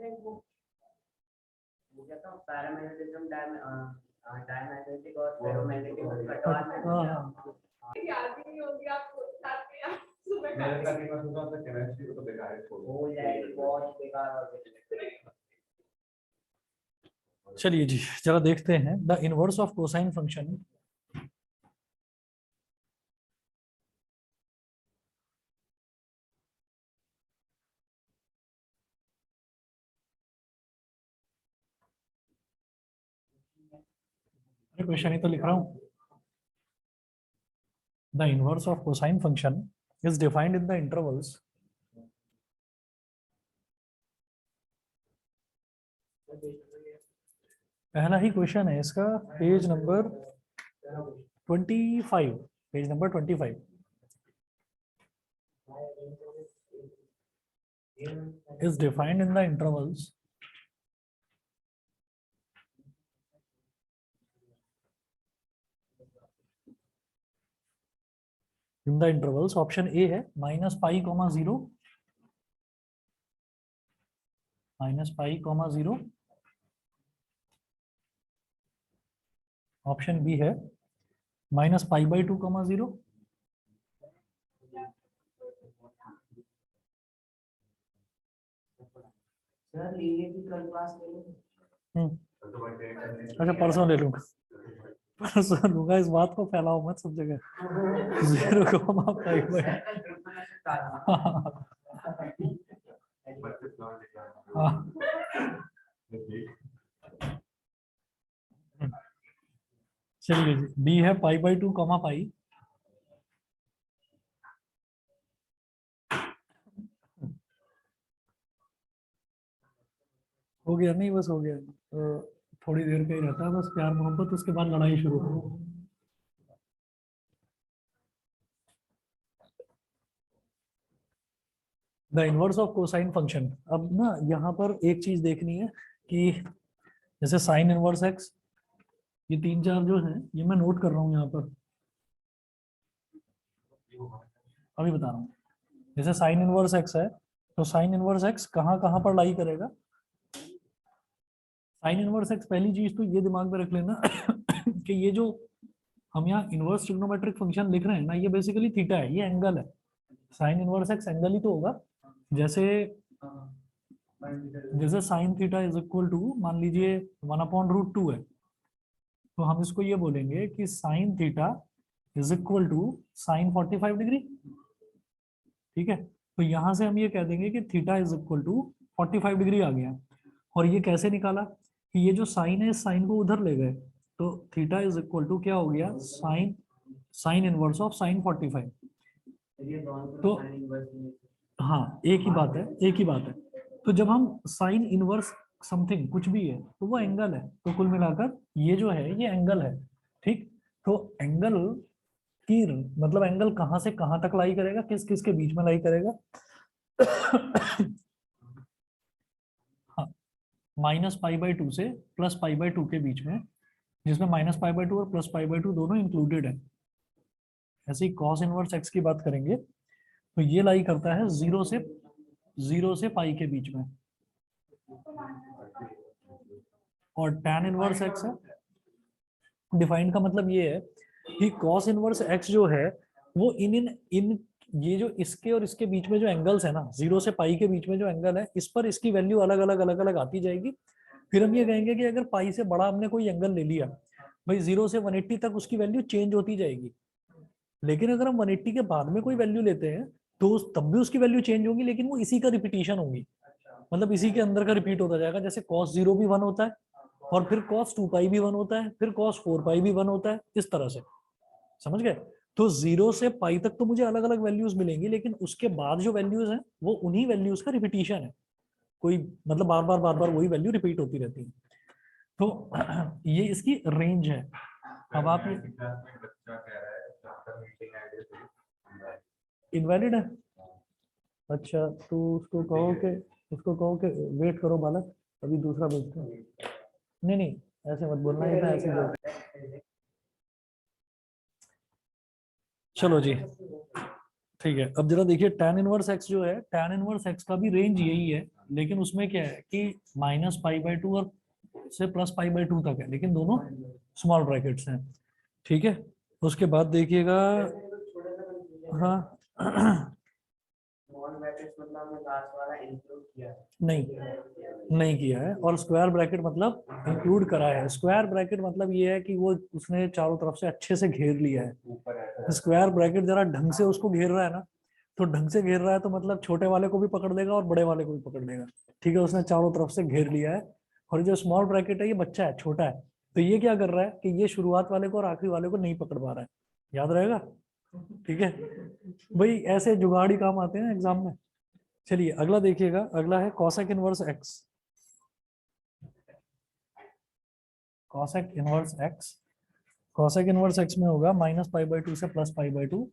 तो paramagnetism diamagnetic और ferromagnetic कटवा में याद ही नहीं होगी आपको साथ में यार सुबह मेरे का नहीं होगा तो केमिस्ट्री तो बेकार है हो जाएगी बहुत बेकार हो जाएगी। चलिए जी जरा देखते हैं the inverse of cosine function. Question ही तो लिख रहा हूं। The inverse of cosine function is defined in the intervals पहला ही क्वेश्चन है इसका, page number 25, page number 25 is defined in the intervals option A है -π, 0 ऑप्शन बी है -π/2, 0 सर लीजिए कि कल क्लास ले लो। अच्छा परसों ले लूंगा, परसों लूंगा, इस बात को फैलाओ मत सब जगह। 0,5 चलिए जी बी है π/2, π हो गया नहीं, बस हो गया तो थोड़ी देर का ही रहता है, बस प्यार मोहब्बत, उसके बाद लड़ाई शुरू हो। The inverse of cosine function. अब ना यहाँ पर एक चीज देखनी है कि जैसे साइन इनवर्स एक्स, ये 3-4 जो है ये मैं नोट कर रहा हूँ यहाँ पर, अभी बता रहा हूँ। जैसे साइन इनवर्स एक्स है तो साइन इनवर्स एक्स कहाँ कहाँ पर लाई करेगा। साइन इनवर्स एक्स, पहली चीज तो ये दिमाग में रख लेना कि ये जो हम यहाँ इनवर्स ट्रिग्नोमेट्रिक फंक्शन लिख रहे हैं ना, ये बेसिकली थीटा है, ये एंगल है। साइन इनवर्स एक्स एंगल ही तो होगा। जैसे जैसे sine theta is equal to, मान लीजिए 1/√2 है, तो हम इसको ये बोलेंगे कि sine theta is equal to sine 45 degree. ठीक है, तो यहां से हम ये कह देंगे कि theta is equal to 45 degree आ गया। और ये कैसे निकाला कि ये जो साइन है, साइन को उधर ले गए, तो थीटा इज इक्वल टू क्या हो गया, साइन इनवर्स ऑफ साइन 45। तो हाँ एक ही बात है, एक ही बात है। तो जब हम साइन इनवर्स समथिंग कुछ भी है तो वो एंगल है, तो कुल मिलाकर ये जो है ये एंगल है। ठीक, तो एंगल की मतलब एंगल कहां से कहां तक लाई करेगा, किस किस के बीच में लाई करेगा। हाँ, -π/2 से +π/2 के बीच में, जिसमें -π/2 और +π/2 दोनों इंक्लूडेड है। ऐसे ही cos इनवर्स x की बात करेंगे तो ये लाई करता है 0 से पाई के बीच में, और tan इनवर्स x है। डिफाइंड का मतलब ये है कि cos इनवर्स x जो है वो इन ये जो इसके और इसके बीच में जो एंगल्स है ना, 0 से पाई के बीच में जो एंगल है, इस पर इसकी वैल्यू अलग अलग आती जाएगी। फिर हम ये कहेंगे कि अगर पाई से बड़ा हमने कोई एंगल ले लिया, भाई 0 से 180 तक उसकी वैल्यू चेंज होती जाएगी। लेकिन अगर हम 180 के बाद में कोई वैल्यू लेते हैं तो तब भी उसकी वैल्यू चेंज होगी, लेकिन वो इसी का रिपीटिशन होगी, मतलब इसी के अंदर का रिपीट होता जाएगा। जैसे cos 0 भी 1 होता है, और फिर cos 2π भी 1 होता है, फिर cos 4π भी 1 होता है, इस तरह से। समझ गए? तो 0 से पाई तक तो मुझे अलग अलग वैल्यूज मिलेंगी, लेकिन उसके बाद जो वैल्यूज हैं वो उन्हीं वैल्यूज का रिपीटिशन है। कोई मतलब बार बार वही वैल्यू रिपीट होती रहती है। तो ये इसकी रेंज है। अब आप इनवैलिड है, अच्छा तो उसको कहो कि वेट करो बालक, अभी दूसरा भेजते हैं। नहीं ऐसे मत बोलना, ये ना ऐसे बोल। चलो जी ठीक है, अब जरा देखिए tan इनवर्स x जो है, tan इनवर्स x का भी रेंज यही है, लेकिन उसमें क्या है कि -π/2 और से +π/2 तक है, लेकिन दोनों स्मॉल ब्रैकेट्स हैं। ठीक है, उसके बाद देखिएगा, हाँ स्मॉल ब्रैकेट्स मतलब हमने लास्ट वाला इंक्लूड किया है। नहीं किया है, और स्क्वायर ब्रैकेट मतलब इंक्लूड करा है। स्क्वायर ब्रैकेट मतलब ये है कि वो उसने चारों तरफ से अच्छे से घेर लिया है। स्क्वायर ब्रैकेट जरा ढंग से उसको घेर रहा है ना, तो ढंग से घेर रहा है तो मतलब छोटे वाले को भी पकड़ लेगा और बड़े वाले को भी पकड़ लेगा। ठीक है, उसने चारों तरफ से घेर लिया है। और जो स्मॉल ब्रैकेट है ये बच्चा है, छोटा है, तो ये क्या कर रहा है कि ये शुरुआत वाले को और आखिरी वाले को नहीं पकड़ पा रहा है। याद रहेगा? ठीक है भाई, ऐसे जुगाड़ी काम आते हैं एग्जाम में। चलिए अगला देखिएगा, अगला है cosec inverse x. Cosec inverse x, cosec inverse x में होगा -π/2 से +π/2।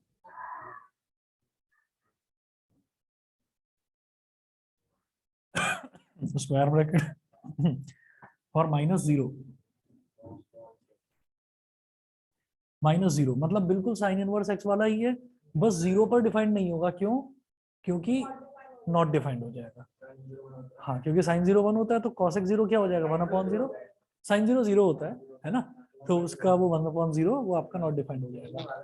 स्क्वायर ब्रैकेट और -0, -0 मतलब बिल्कुल साइन इनवर्स एक्स वाला ही है, बस 0 पर डिफाइंड नहीं होगा। क्यों? क्योंकि नॉट डिफाइंड हो जाएगा। हाँ, क्योंकि साइन 0 1 होता है, तो कॉसेक 0 क्या हो जाएगा? 1/0। साइन 0 0 होता है ना, तो उसका वो 1/0 वो आपका नॉट डिफाइंड हो जाएगा।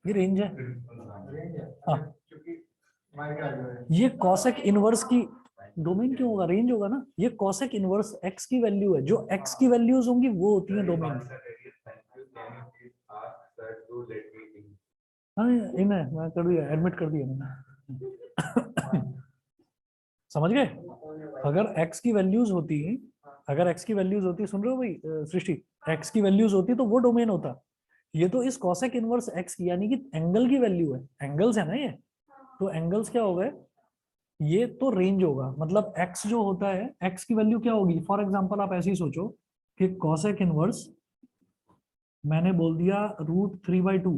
ये रेंज है। हाँ, ये कॉसेक इनवर्स की डोमेन क्यों होगा? रेंज होगा ना। ये कॉसेक इनवर्स एक्स की वैल्यू है, जो एक्स की वैल्यूज होंगी वो होती है डोमेन। हाँ, इन्हें मैं कर दिया, एडमिट कर दिया मैंने। समझ गए? अगर एक्स की वैल्यूज होती, अगर एक्स की वैल्यूज होती, सुन रहे हो भाई सृष्टि, एक्स की वैल्यूज होती तो वो डोमेन होता। ये तो इस कॉसेक इनवर्स एक्स की यानी कि एंगल की वैल्यू है, एंगल्स है ना ये, तो एंगल्स क्या हो गए? ये तो रेंज होगा। मतलब एक्स जो होता है, एक्स की वैल्यू क्या होगी? फॉर एग्जांपल आप ऐसे ही सोचो कि कॉसेक इनवर्स मैंने बोल दिया √3/2,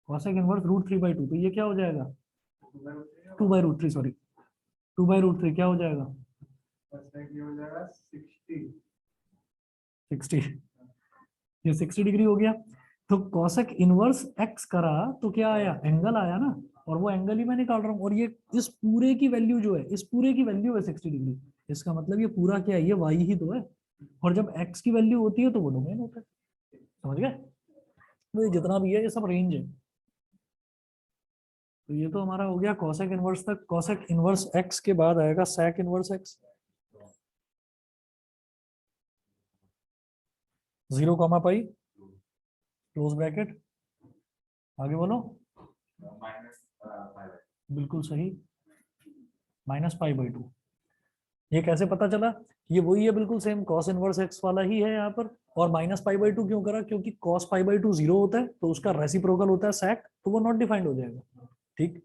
कॉसेक इनवर्स √3/2, तो ये क्या हो जाएगा? 2/√3, सॉरी 2/√3 क्या हो जाएगा? 60, ये 60 डिग्री हो गया। तो कॉसेक इनवर्स एक्स करा तो क्या आया? एंगल आया ना, और वो एंगल ही मैं निकाल रहा हूँ, और ये इस पूरे की वैल्यू जो है, इस पूरे की वैल्यू है 60 डिग्री। इसका मतलब ये पूरा क्या है? ये वाई ही तो है, और जब एक्स की वैल्यू होती है तो वो डोमेन होता है। समझ गए? तो ये जितना भी है ये सब रेंज है। तो ये तो हमारा हो गया कॉसेक इनवर्स तक। कॉसेक इनवर्स एक्स के बाद आएगा sec inverse x. 0, close bracket, आगे बोलो। बिल्कुल सही, -π/2। ये कैसे पता चला? ये वही है, बिल्कुल सेम कॉस इनवर्स एक्स वाला ही है यहाँ पर। और -π/2 क्यों करा? क्योंकि cos π/2 0 होता है, तो उसका रेसिप्रोकल होता है sec, तो वो नॉट डिफाइंड हो जाएगा। ठीक।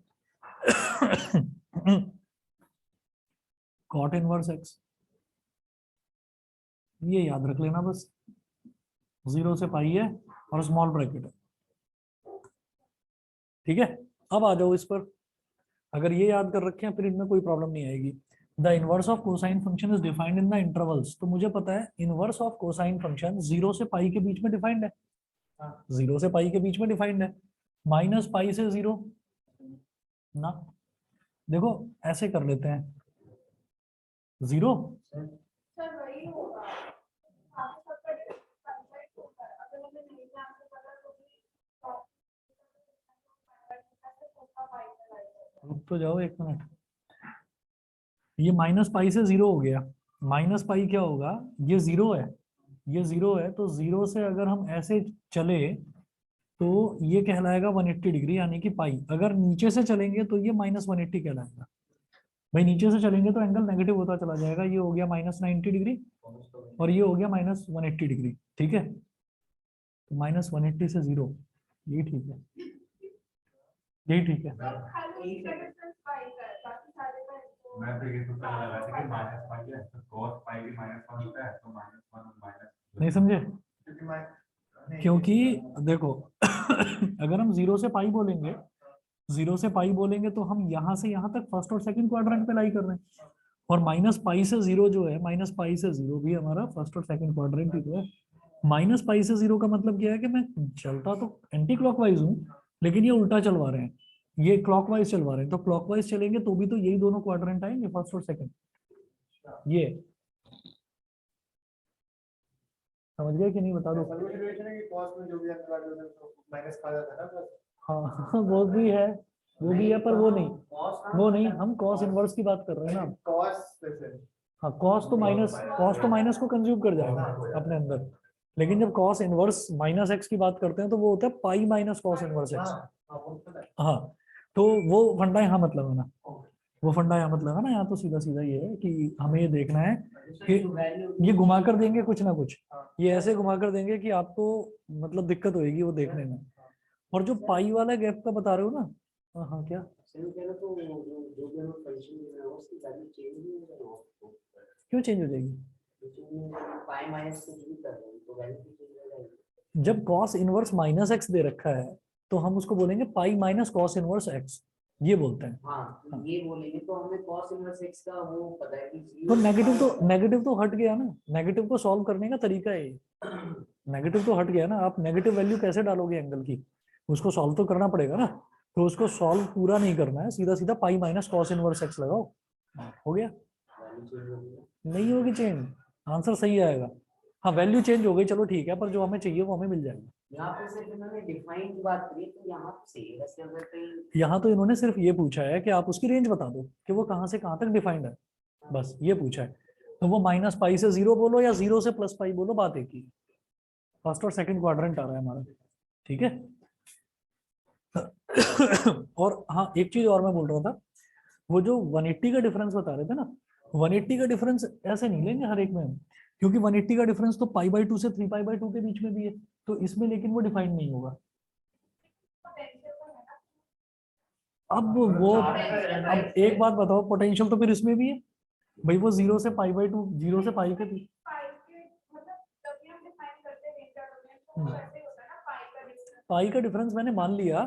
cot इनवर्स एक्स, ये याद रख लेना बस, 0 से पाई है और स्मॉल ब्रैकेट है। ठीक है, अब आ जाओ इस पर। अगर ये याद कर रखे हैं फिर इनमें कोई प्रॉब्लम नहीं आएगी। The inverse of cosine function is defined in the intervals, तो मुझे पता है इनवर्स ऑफ कोसाइन फंक्शन 0 से पाई के बीच में डिफाइंड है। 0 से पाई के बीच में डिफाइंड है, -π से 0 ना। देखो ऐसे कर लेते हैं, 0 रुक तो जाओ 1 मिनट, ये -π से 0 हो गया। -π क्या होगा? ये 0 है, ये 0 है, तो 0 से अगर हम ऐसे चले तो ये कहलाएगा 180 डिग्री, यानी कि पाई। अगर नीचे से चलेंगे तो ये -180 कहलाएगा। भाई नीचे से चलेंगे तो एंगल नेगेटिव होता चला जाएगा, ये हो गया -90 डिग्री और ये हो गया -180 डिग्री। ठीक है, तो -180 से 0, यही ठीक है, यही ठीक है। मैं तो ये तो पता लगा था कि -π है तो cos π भी -1 होता है तो -1 माइनस। नहीं समझे? क्योंकि देखो अगर हम 0 से पाई बोलेंगे 0 से पाई बोलेंगे तो हम यहाँ से यहाँ तक फर्स्ट और सेकंड क्वाड्रेंट पे लाई कर रहे हैं, और माइनस पाई से 0 जो है, माइनस पाई से 0 भी हमारा फर्स्ट और सेकंड क्वाड्रेंट ही तो है। माइनस पाई से 0 का मतलब क्या है कि मैं चलता तो एंटी क्लॉकवाइज हूँ, लेकिन ये उल्टा चलवा रहे हैं, ये क्लॉकवाइज चलवा रहे हैं, तो क्लॉकवाइज चलेंगे तो भी तो यही दोनों क्वाड्रेंट आएंगे, फर्स्ट और सेकंड। ये समझ गए कि नहीं, बता दो। हाँ वो भी है, वो भी है, पर वो नहीं, वो नहीं, हम कॉस इनवर्स की बात कर रहे हैं ना। हाँ कॉस तो माइनस को कंज्यूम कर जाएगा अपने अंदर, लेकिन जब कॉस इनवर्स माइनस एक्स की बात करते हैं तो वो होता है pi minus cos inverse x. हाँ तो वो फंडा यहाँ मतलब है ना, वो फंडा यहाँ मतलब है ना, यहाँ तो सीधा सीधा ये है कि हमें ये देखना है कि ये घुमा कर देंगे कुछ ना कुछ, ये ऐसे घुमा कर देंगे कि आपको मतलब दिक्कत होगी वो देखने में। और जो पाई वाला गैप का बता रहे हो ना, हाँ हाँ क्या, क्यों चेंज हो जाएगी? जब कॉस इनवर्स माइनस एक्स दे रखा है तो हम उसको बोलेंगे pi minus cos inverse x, ये बोलते हैं। हाँ ये बोलेंगे तो हमें cos इनवर्स x का वो पता है कि तो नेगेटिव तो हट गया ना, नेगेटिव को सॉल्व करने का तरीका है ये, नेगेटिव तो हट गया ना, आप नेगेटिव वैल्यू कैसे डालोगे एंगल की, उसको सॉल्व तो करना पड़ेगा ना, तो उसको सॉल्व पूरा नहीं करना है, सीधा सीधा pi minus cos inverse x लगाओ, हो गया। नहीं होगी चेंज, आंसर सही आएगा। हाँ वैल्यू चेंज हो गई, चलो ठीक है, पर जो हमें चाहिए वो हमें मिल जाएगा। यहाँ पे सिर्फ इन्होंने डिफाइन की बात करी तो यहाँ तो सही है, वैसे अगर कहीं यहाँ तो इन्होंने सिर्फ ये पूछा है कि आप उसकी रेंज बता दो कि वो कहाँ से कहाँ तक डिफाइंड है, बस ये पूछा है। तो वो माइनस पाई से 0 बोलो या 0 से प्लस पाई बोलो, बात एक ही है, फर्स्ट और सेकंड क्वाड्रेंट आ रहा है हमारा, ठीक है। और हाँ एक चीज और मैं बोल रहा था, वो जो 180 का डिफरेंस बता रहे थे ना, 180 का डिफरेंस ऐसे नहीं लेंगे हर एक में हम, क्योंकि 180 का डिफरेंस तो पाई बाई 2 से 3 पाई बाई 2 के बीच में भी है, तो इसमें लेकिन वो डिफाइंड नहीं होगा। अब एक बात बताओ, पोटेंशियल तो फिर इसमें भी है भाई, वो 0 से पाई बाई 2, 0 से पाई के थी। पाई का डिफरेंस मैंने मान लिया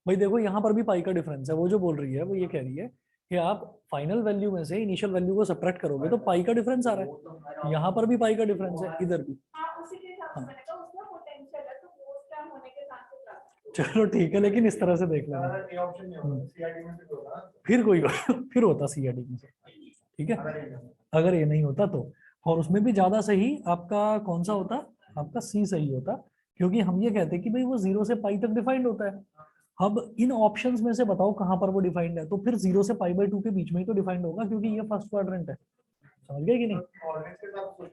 भाई, देखो यहाँ पर भी पाई का डिफरेंस है, वो जो बोल रही है वो ये कह रही है कि आप फाइनल वैल्यू में से इनिशियल वैल्यू को सब्ट्रैक्ट करोगे तो पाई का डिफरेंस आ रहा है, यहाँ पर भी पाई का डिफरेंस है, इधर भी। हाँ चलो ठीक है, लेकिन इस तरह से देख लेना, फिर कोई फिर होता सीआरडी में से, ठीक है, अगर ये नहीं होता तो। और उसमें भी ज्यादा सही आपका कौन सा होता, आपका सी सही होता, क्योंकि हम ये कहते हैं कि भाई वो 0 से पाई तक डिफाइंड होता है। अब इन ऑप्शंस में से बताओ कहाँ पर वो डिफाइंड है, तो फिर 0 से पाई बाई 2 के बीच में ही तो डिफाइंड होगा, क्योंकि ये फर्स्ट क्वाड्रेंट है, समझ गए कि नहीं।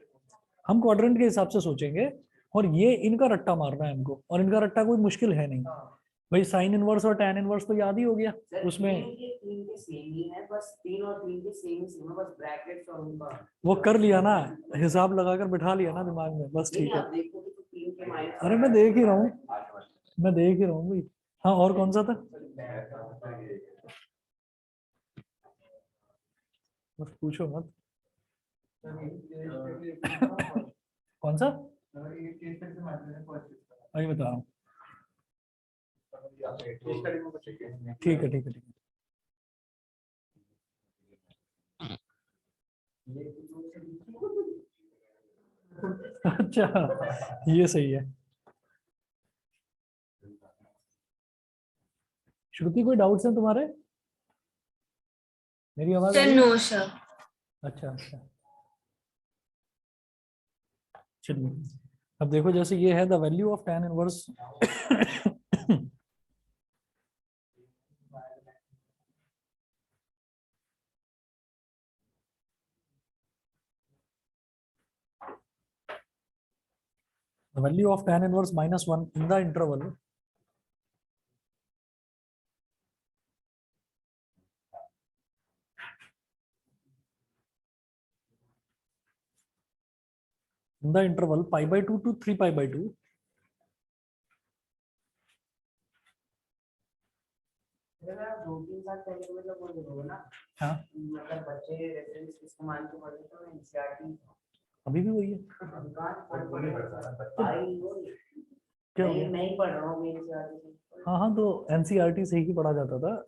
हम क्वाड्रेंट के हिसाब से सोचेंगे, और ये इनका रट्टा मारना है हमको, और इनका रट्टा कोई मुश्किल है नहीं भाई, साइन इनवर्स और टैन इनवर्स तो याद ही हो गया उसमें, तीन के सेम ही है, बस 3 और 3 के सेम ही सेम है, बस ब्रैकेट्स और उनका वो कर लिया ना, हिसाब लगाकर बिठा लिया ना दिमाग में, बस ठीक है। आप देखोगे तो 3 के माइनस, अरे मैं देख ही रहा हूँ, मैं देख ही रहा हूँ भाई। हाँ और कौन सा था, बस पूछो मत, कौन सा, अभी बता रहा हूँ, ठीक है ठीक है ठीक है। अच्छा ये सही है। श्रुति कोई डाउट्स हैं तुम्हारे, मेरी आवाज आ रही है? No sir. अच्छा अच्छा चलिए, अब देखो जैसे ये है the value of tan inverse the value of tan inverse minus 1 in the interval pi by 2 to 3 pi by 2 दो तीन साल पहले मतलब वो देखोगे ना, हाँ मतलब बच्चे रेफरेंस इस्तेमाल के पढ़े तो एनसीईआरटी अभी भी वही है, दुकान पर पढ़े, क्या हो नहीं गया? मैं ही पढ़ रहा हूँ एनसीईआरटी से, हाँ हाँ, तो एनसीईआरटी से ही पढ़ा जाता था।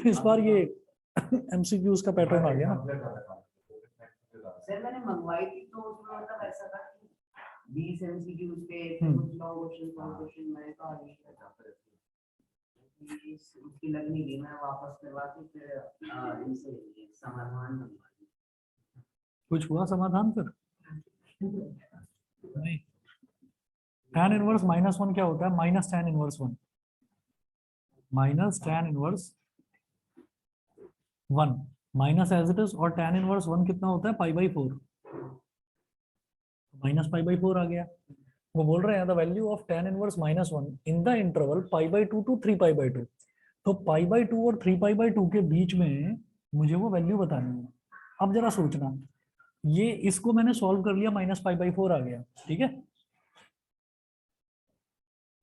इस बार ये एमसीक्यूज का पैटर्न आ गया ना। सर मैंने मंगवाई थी तो उसमें मतलब ऐसा था कि 20 एमसीक्यूज पे कुछ 9 क्वेश्चन मैंने कहा नहीं उसकी लग नहीं गई, मैं वापस करवा के फिर इनसे समाधान मंगवा लिया। कुछ हुआ समाधान फिर? नहीं। tan इनवर्स -1 क्या होता है? Minus tan inverse 1, minus tan inverse 1 minus as it is, और tan इनवर्स 1 कितना होता है? π/4, माइनस π/4 आ गया। वो बोल रहे हैं the value of tan inverse -1 in the interval π/2 to 3π/2। तो π/2 और 3π/2 के बीच में मुझे वो वैल्यू बतानी है। अब जरा सोचना, ये इसको मैंने सॉल्व कर लिया, माइनस π/4 आ गया, ठीक है।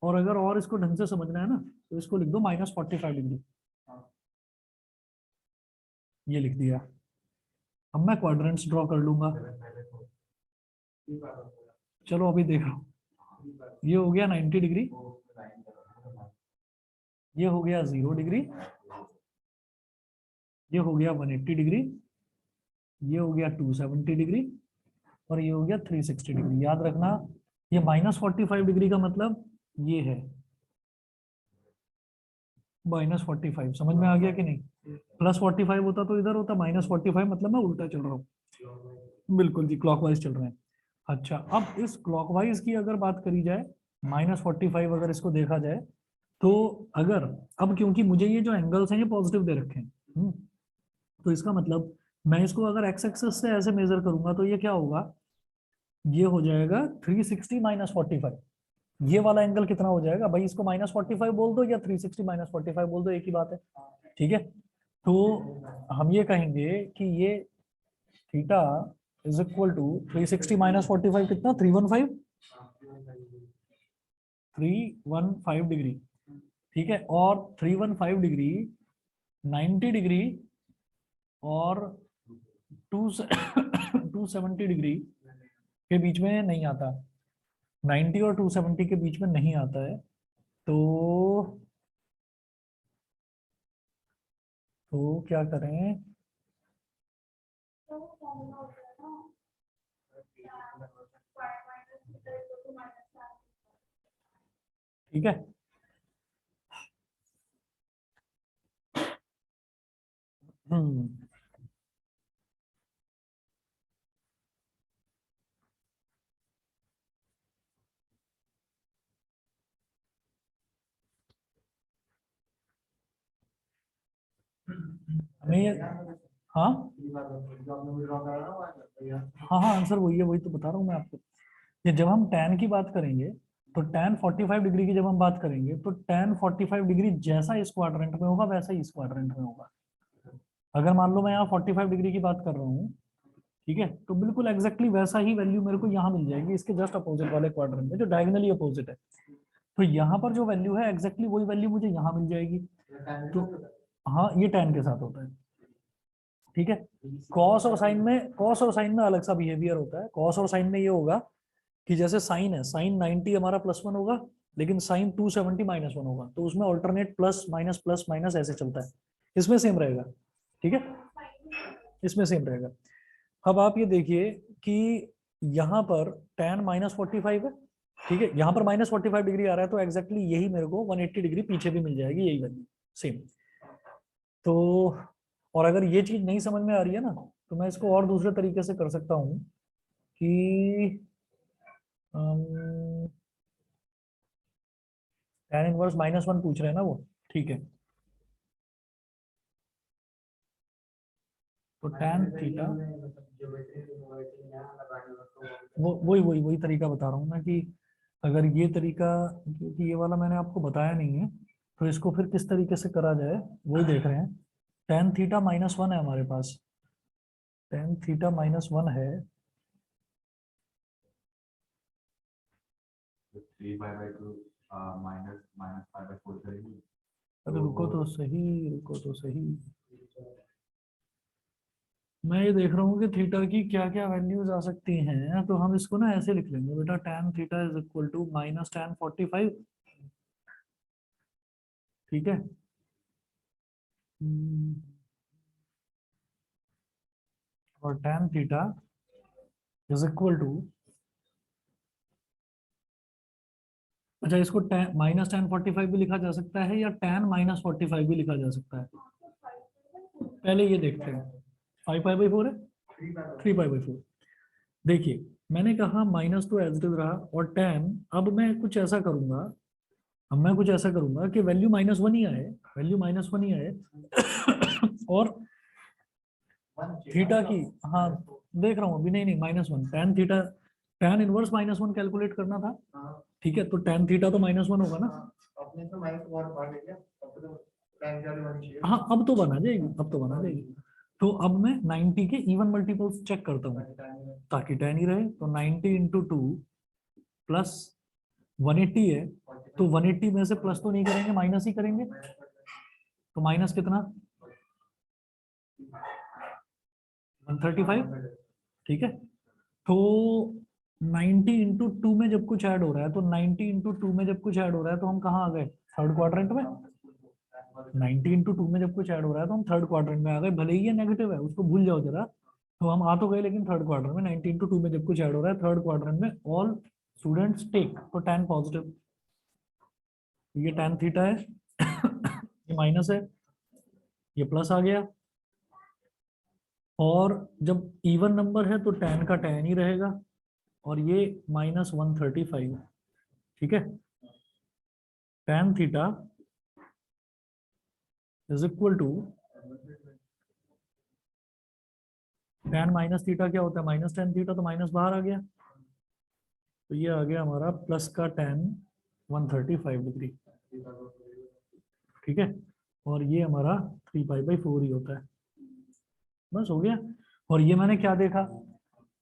और अगर और इसको ढंग से समझना है ना, तो इसको लिख दो -45 डिग्री, ये लिख दिया। अब मैं क्वाड्रेंट्स ड्रॉ कर लूंगा। चलो अभी देख रहा हूँ, ये हो गया 90 डिग्री, ये हो गया 0 डिग्री, ये हो गया 180 डिग्री, ये हो गया 270 डिग्री, और ये हो गया 360 डिग्री। याद रखना, ये -45 डिग्री का मतलब ये है -45। समझ में आ गया कि नहीं? +45 होता तो इधर होता, -45 मतलब मैं उल्टा चल रहा हूँ। बिल्कुल जी, क्लॉकवाइज चल रहे हैं। अच्छा, अब इस क्लॉकवाइज की अगर बात करी जाए, -45 अगर इसको देखा जाए, तो अगर अब क्योंकि मुझे ये जो एंगल्स हैं ये पॉजिटिव दे रखे हैं, तो इसका मतलब मैं इसको अगर एक्स एक्सिस से ऐसे मेजर करूंगा तो ये क्या होगा? ये हो जाएगा 360 -45। ये वाला एंगल कितना हो जाएगा भाई? इसको -45 बोल दो या 360 -45 बोल दो, एक ही बात है, ठीक है। तो हम ये कहेंगे कि ये थीटा इज इक्वल टू 360 -45 कितना? 315 डिग्री, ठीक है। और 315 डिग्री 90 डिग्री और 270 डिग्री के बीच में नहीं आता, 90 और 270 के बीच में नहीं आता है। तो क्या करें? ठीक है, हम्म, हमें हाँ हाँ हाँ, आंसर वही है, वही तो बता रहा हूँ मैं आपको। ये जब हम tan की बात करेंगे, तो tan 45 डिग्री की जब हम बात करेंगे, तो tan 45 डिग्री जैसा इस क्वाड्रेंट में होगा वैसा ही इस क्वाड्रेंट में होगा। अगर मान लो मैं यहाँ 45 डिग्री की बात कर रहा हूँ, ठीक है, तो बिल्कुल एग्जैक्टली वैसा ही वैल्यू मेरे को यहाँ मिल जाएगी इसके जस्ट अपोजिट वाले क्वाड्रेंट में, जो डायगोनली अपोजिट है। तो यहाँ पर जो वैल्यू है एग्जैक्टली वही वैल्यू मुझे यहाँ मिल जाएगी। तो हाँ, ये tan के साथ होता है, ठीक है। कॉस और साइन में अलग सा बिहेवियर होता है। कॉस और साइन में ये होगा कि जैसे साइन है, साइन 90 हमारा +1 होगा, लेकिन साइन 270 -1 होगा, तो उसमें ऑल्टरनेट प्लस माइनस ऐसे चलता है। इसमें सेम रहेगा, ठीक है, इसमें सेम रहेगा। अब आप ये देखिए कि यहाँ पर tan -45 है, ठीक है, यहाँ पर -45 डिग्री आ रहा है, तो एग्जैक्टली यही मेरे को 180 डिग्री पीछे भी मिल जाएगी, यही वैल्यू सेम। तो और अगर ये चीज नहीं समझ में आ रही है ना, तो मैं इसको और दूसरे तरीके से कर सकता हूँ कि tan इनवर्स -1 पूछ रहे हैं ना वो, ठीक है। तो tan थीटा, वो वही तरीका बता रहा हूँ मैं कि अगर ये तरीका, क्योंकि ये वाला मैंने आपको बताया नहीं है, तो इसको फिर किस तरीके से करा जाए वही देख रहे हैं। tan थीटा -1 है हमारे पास, tan थीटा -1 है, 3π/2 -π/4 करेंगे। अरे रुको तो सही, रुको तो सही, मैं ये देख रहा हूँ कि थीटा की क्या क्या वैल्यूज आ सकती हैं। तो हम इसको ना ऐसे लिख लेंगे बेटा, tan theta is equal to -tan 45 ठीक है। और tan theta is equal to, अच्छा इसको -tan45 भी लिखा जा सकता है या tan-45 भी लिखा जा सकता है। पहले ये देखते हैं, 5π/4 है, 3π/4। देखिए मैंने कहा माइनस तो एज इट इज रहा, और tan, अब मैं कुछ ऐसा करूंगा, कि वैल्यू -1 ही आए, और थीटा की, हाँ देख रहा हूँ अभी, नहीं -1, tan theta, tan inverse -1 calculate करना था, ठीक है, तो tan थीटा तो -1 होगा ना। अपने तो माइनस वन बाहर ले गया, अब तो tan का भी वन चाहिए। हाँ अब तो बना जाएगी, तो अब मैं 90 के इवन मल्टीपल्स चेक करता हूँ ताकि tan ही रहे, तो 90 × 2 प्लस 180 है, तो 180 में से प्लस तो नहीं करेंगे, माइनस ही करेंगे, तो माइनस कितना, 135, ठीक है। तो 90 × 2 में जब कुछ ऐड हो रहा है, तो 90 × 2 में जब कुछ ऐड हो रहा है तो हम कहाँ आ गए, थर्ड क्वाड्रेंट में। 90 × 2 में जब कुछ ऐड हो रहा है तो हम थर्ड क्वाड्रेंट में आ गए, भले ही ये नेगेटिव है उसको भूल जाओ जरा, तो हम आ तो गए लेकिन थर्ड क्वाड्रेंट में। 90 × 2 में जब कुछ ऐड हो रहा है थर्ड क्वाड्रेंट में, ऑल स्टूडेंट्स टेक, तो tan पॉजिटिव, ये tan थीटा है, ये माइनस है, ये प्लस आ गया, और जब इवन नंबर है तो tan का tan ही रहेगा, और ये -135, ठीक है। tan theta is equal to, tan minus theta क्या होता है, -tan थीटा, तो माइनस बाहर आ गया, तो ये आ गया हमारा प्लस का tan 135 डिग्री, ठीक है, और ये हमारा 3π/4 ही होता है, बस हो गया। और ये मैंने क्या देखा,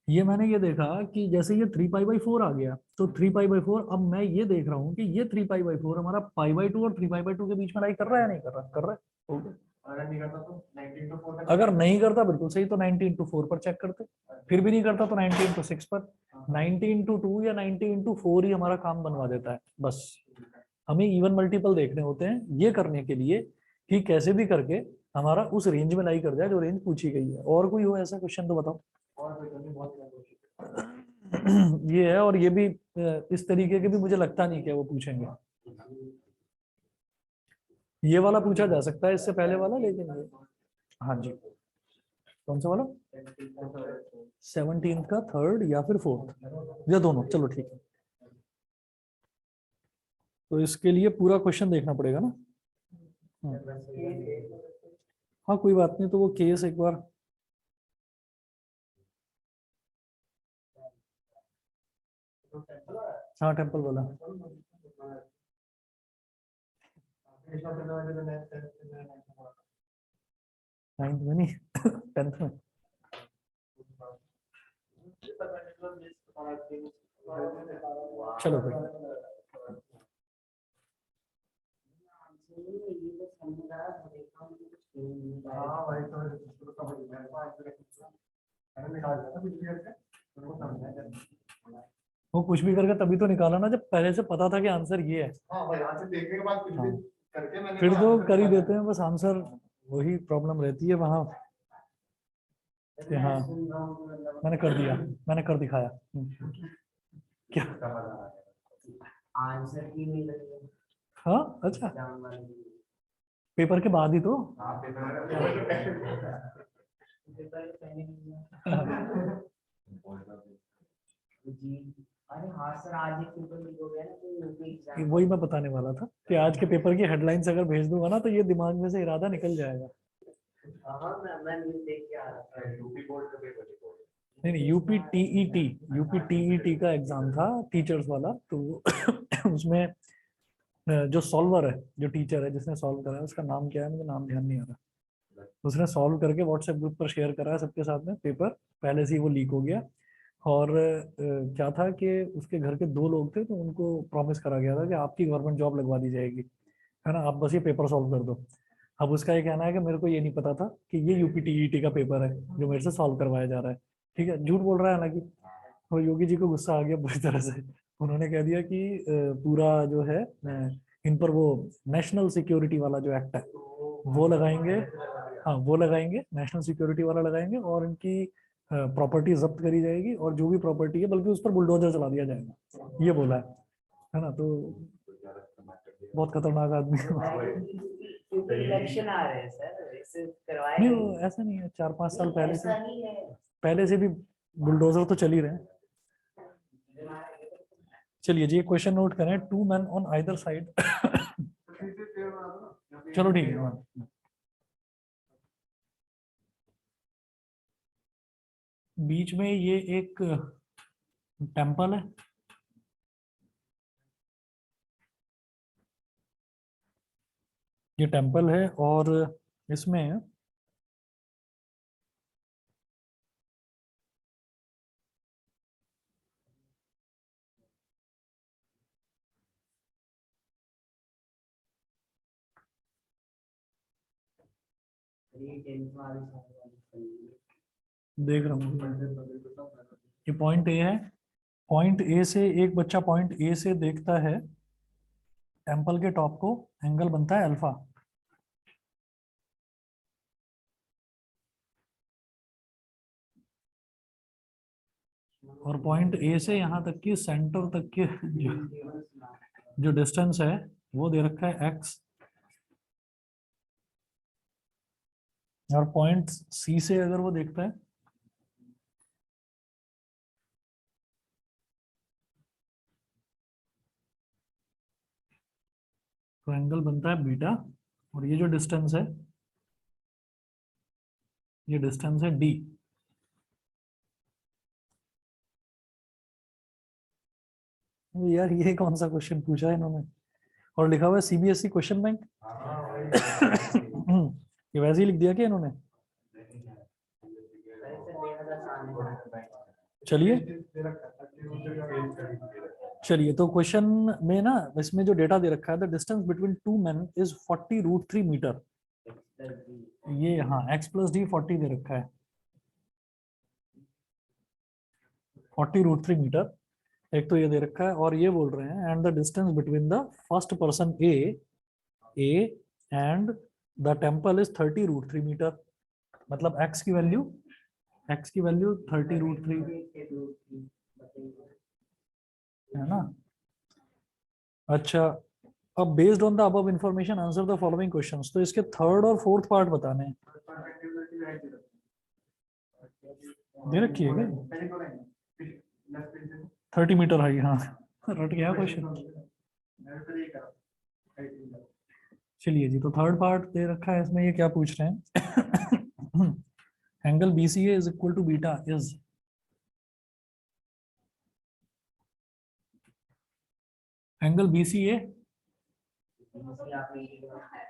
ये देखा कि जैसे ये 3π/4 आ गया, तो 3π/4, अब मैं ये देख रहा हूँ कि ये 3π/4 हमारा π/2 और 3π/2 के बीच में लाई कर रहा है या नहीं कर रहा, कर रहा है, हो गया। अगर नहीं करता तो 90 × 4 अगर नहीं करता बिल्कुल सही, तो 90 × 4 पर चेक करते, फिर भी नहीं करता तो 90 × 6 पर, 90 × 2 या 90 × 4 ही हमारा काम बनवा देता है। बस हमें इवन मल्टीपल देखने होते हैं ये करने के लिए कि कैसे भी करके हमारा उस रेंज में लाई कर जाए जो रेंज पूछी गई है। और कोई हो ऐसा क्वेश्चन तो बताओ। और कोई करनी बहुत ये है, और ये भी इस तरीके के भी मुझे लगता नहीं कि वो पूछेंगे। ये वाला पूछा जा सकता है इससे पहले वाला, लेकिन ये, हाँ जी, कौन सा वाला, 17th का थर्ड या फिर फोर्थ या दोनों, चलो ठीक है। तो इसके लिए पूरा क्वेश्चन देखना पड़ेगा ना। हाँ कोई बात नहीं, तो वो केस एक बार, हाँ टेम्पल वाला, 9th में नहीं 10th में। चलो भाई, हाँ भाई, तो समझ गया, मैंने निकाल दिया था पिछली बार से, उनको समझा। वो कुछ भी करके तभी तो निकाला ना जब पहले से पता था कि आंसर ये है। हाँ भाई, यहाँ से देखने के बाद कुछ भी करके मैंने फिर तो कर ही देते हैं बस आंसर, वही प्रॉब्लम रहती है वहाँ। हाँ मैंने कर दिया, मैंने कर दिखाया। क्या आंसर की नहीं लगी। हाँ अच्छा, पेपर के बाद ही तो। जी, अरे हाँ सर, आज एक पेपर लीक हो गया ना, तो यूपी एग्जाम। वही मैं बताने वाला था कि आज के पेपर की हेडलाइंस अगर भेज दूंगा ना तो ये दिमाग में से इरादा निकल जाएगा। हाँ मैं न्यूज़ देख के आ रहा था। यूपी बोर्ड का पेपर नहीं, यूपी टीईटी का एग्जाम था टीचर्स वाला, तो उसमें जो सॉल्वर है, जो टीचर है जिसने सॉल्व करा है, उसका नाम क्या है मुझे नाम ध्यान नहीं आ रहा, उसने सॉल्व करके व्हाट्सएप ग्रुप पर शेयर करा है सबके साथ में पेपर, पहले से ही वो लीक हो गया। और क्या था कि उसके घर के 2 लोग थे, तो उनको प्रॉमिस करा गया था कि आपकी गवर्नमेंट जॉब लगवा दी जाएगी, है ना, आप बस ये पेपर सॉल्व कर दो। अब उसका ये कहना है कि मेरे को ये नहीं पता था कि ये यूपी टीईटी का पेपर है जो मेरे से सॉल्व करवाया जा रहा है। ठीक है, झूठ बोल रहा है हालांकि। और योगी जी को गुस्सा आ गया बुरी तरह से, उन्होंने कह दिया कि पूरा जो है इन पर वो नेशनल सिक्योरिटी वाला जो एक्ट है वो लगाएंगे। हाँ वो लगाएंगे, नेशनल सिक्योरिटी वाला लगाएंगे, और इनकी प्रॉपर्टी जब्त करी जाएगी, और जो भी प्रॉपर्टी है बल्कि उस पर बुलडोजर चला दिया जाएगा, ये बोला है ना। तो बहुत खतरनाक आदमी है। क्योंकि इलेक्शन आ रहे हैं सर, इसे करवाए नहीं वो ऐसा नहीं है, 4-5 साल पहले से, ऐसा नहीं है। पहले से भी बुलडोजर तो चल ही रहे हैं। चलिए जी, क्वेश्चन नोट करें, 2 men ऑन आइदर साइड। चलो ठीक है। हाँ। बीच में ये एक टेम्पल है, ये टेम्पल है, और इसमें देख रहा हूँ, ये पॉइंट ए है, पॉइंट ए से एक बच्चा पॉइंट ए से देखता है टेम्पल के टॉप को, एंगल बनता है अल्फा। और पॉइंट ए से यहाँ तक की सेंटर तक के जो डिस्टेंस है वो दे रखा है एक्स, और पॉइंट सी से अगर वो देखता है तो एंगल बनता है बीटा, और ये जो डिस्टेंस है ये डिस्टेंस है डी। यार ये कौन सा क्वेश्चन पूछा है इन्होंने, और लिखा हुआ है सीबीएसई क्वेश्चन बैंक। ये वैसे ही लिख दिया क्या इन्होंने। चलिए चलिए, तो क्वेश्चन में ना इसमें जो डेटा दे रखा है, the distance between 2 men is 40√3 metre. ये हाँ x+d 40 दे रखा है, 40√3 मीटर एक तो ये दे रखा है, और ये बोल रहे हैं and the distance between the first person A and the temple is 30√3 metre. मतलब x की वैल्यू 30√3 है ना। अच्छा, अब based on the above information answer the following questions. तो इसके थर्ड और फोर्थ पार्ट बताने हैं। दे रखी है क्या 30 मीटर हाई। हाँ रट गया क्वेश्चन। चलिए जी, तो थर्ड पार्ट दे रखा है इसमें, ये क्या पूछ रहे हैं। Angle BCA is equal to beta is, angle BCA,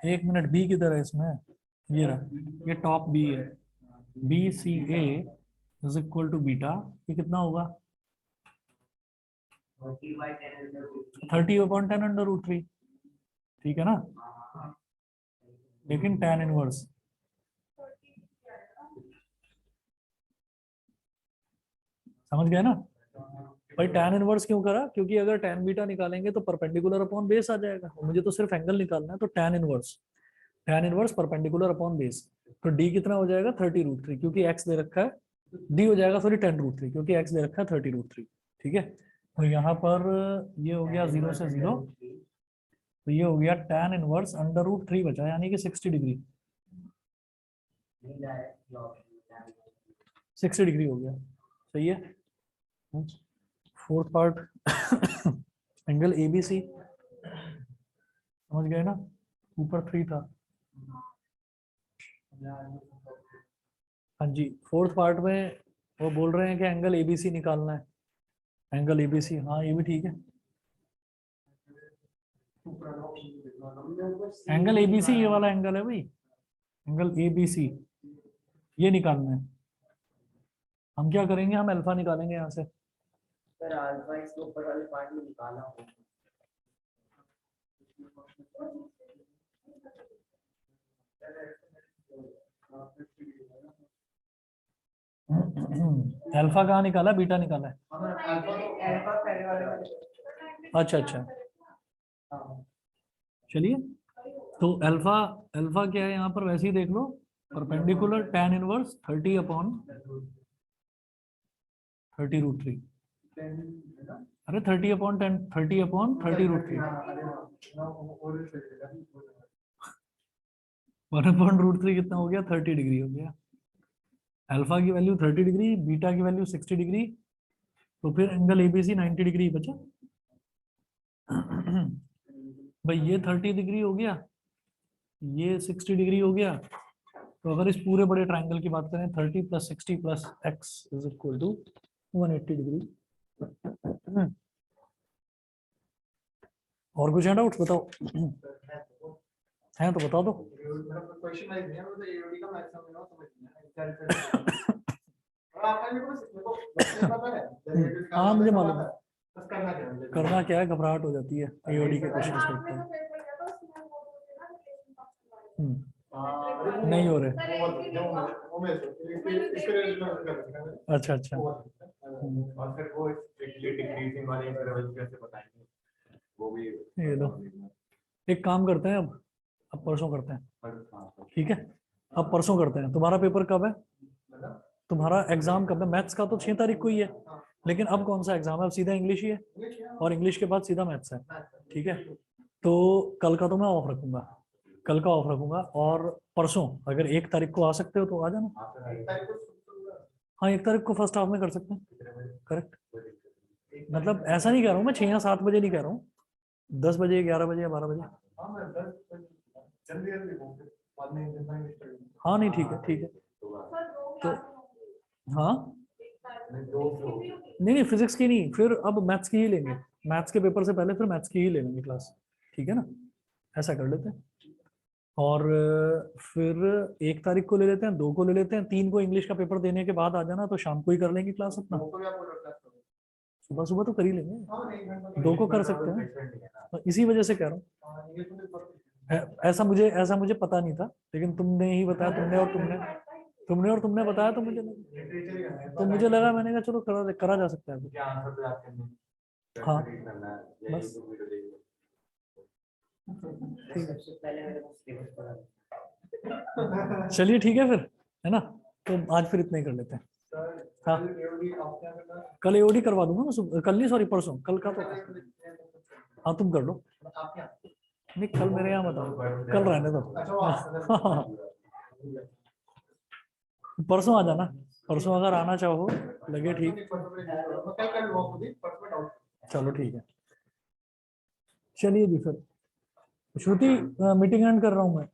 एक मिनट, बी किधर है इसमें, ये रहा, ये टॉप बी है, BCA is equal to beta, ये कितना होगा 30/10√3, ठीक है ना। लेकिन tan इनवर्स, समझ गए ना भाई। tan इनवर्स क्यों करा, क्योंकि अगर tan बीटा निकालेंगे तो परपेंडिकुलर अपॉन बेस आ जाएगा, मुझे तो सिर्फ एंगल निकालना है, तो tan inverse perpendicular upon base, तो d कितना हो जाएगा 30√3, क्योंकि x दे रखा है, d हो जाएगा सॉरी 10√3, क्योंकि x दे रखा है 30√3, ठीक है। तो यहाँ पर ये हो गया 0 से 0, तो ये हो गया tan इनवर्स √3 बचा, यानी कि 60 डिग्री, 60 डिग्री हो गया, सही है। फोर्थ पार्ट एंगल ABC, समझ गए ना, ऊपर 3 था। हाँ जी, फोर्थ पार्ट में वो बोल रहे हैं कि एंगल ABC निकालना है, एंगल ABC, हाँ ये भी ठीक है। एंगल ABC ये वाला एंगल है भाई, एंगल ABC ये निकालना है। हम क्या करेंगे, हम अल्फा निकालेंगे यहाँ से। सर अल्फा इसके ऊपर वाले पार्ट में निकाला हो। अल्फा कहाँ निकाला, बीटा निकाला है। अल्फा पहले वाले अच्छा अच्छा, चलिए, तो अल्फा अल्फा क्या है यहाँ पर, वैसे ही देख लो, परपेंडिकुलर tan इनवर्स 30/30√3। अरे 30/10, 30/30√3, 1/√3 कितना हो गया, 30 डिग्री हो गया। अल्फा की वैल्यू 30 डिग्री, बीटा की वैल्यू 60 डिग्री, तो फिर एंगल एबीसी 90 डिग्री बचा। भाई ये 30 डिग्री हो गया, ये 60 डिग्री हो गया, तो अगर इस पूरे बड़े ट्रायंगल की बात करें 30 + 60 + x = 180 डिग्री। और कुछ है डाउट, बताओ। है तो बता दो। क्वेश्चन लाइक नहीं है, मतलब एओडी का मैक्सिमम ना समझ नहीं है। और आपका भी कुछ देखो पता है, हाँ मुझे मालूम है, बस करना क्या है, करना क्या है, घबराहट हो जाती है एओडी के क्वेश्चन करते हैं। नहीं हो रहे। अच्छा अच्छा। और फिर वो स्ट्रिक्टली डिक्रीजिंग वाले इंटरवल कैसे बताएंगे, वो भी ये लो, एक काम करते हैं, अब परसों करते हैं, ठीक है। अब परसों करते हैं। तुम्हारा पेपर कब है, तुम्हारा एग्जाम कब है? मैथ्स का तो 6 तारीख को ही है, लेकिन अब कौन सा एग्जाम है? अब सीधा इंग्लिश ही है, और इंग्लिश के बाद सीधा मैथ्स है, ठीक है। तो कल का तो मैं ऑफ रखूंगा, कल का ऑफ रखूंगा, और परसों अगर 1 तारीख को आ सकते हो तो आ जाना। हाँ 1 तारीख को फर्स्ट हाफ में कर सकते हैं, करेक्ट। मतलब ऐसा नहीं कह रहा हूँ मैं 6 या 7 बजे नहीं कह रहा हूँ, 10 बजे, 11 बजे या 12 बजे। हाँ नहीं ठीक है, ठीक है। तो हाँ नहीं फिजिक्स की नहीं, फिर अब मैथ्स की ही लेंगे, मैथ्स के पेपर से पहले फिर मैथ्स की ही ले लेंगे क्लास, ठीक है ना। ऐसा कर लेते हैं। और फिर 1 तारीख को ले लेते हैं, 2 को ले लेते हैं, 3 को इंग्लिश का पेपर देने के बाद आ जाना, तो शाम को ही कर लेंगे क्लास अपना। सुबह सुबह तो कर ही लेंगे, 2 को कर सकते हैं, तो इसी वजह से कह रहा हूँ। ऐसा मुझे पता नहीं था, लेकिन तुमने ही बताया, तुमने और तुमने बताया, तो मुझे लगा, मैंने कहा चलो करा जा सकता है। हाँ बस ठीक है, पहले मेरे को सिलेबस पढ़ा। चलिए ठीक है फिर, है ना। तो आज फिर इतना ही कर लेते हैं। हाँ कल एओडी करवा दूंगा मैं, कल नहीं सॉरी परसों, कल का तो। हाँ तुम कर लो, नहीं कल मेरे यहाँ बताओ, कल रहने दो। परसों आ जाना, परसों अगर आना चाहो, लगे ठीक, चलो ठीक है। चलिए जी फिर, श्रुति मीटिंग एंड कर रहा हूँ मैं।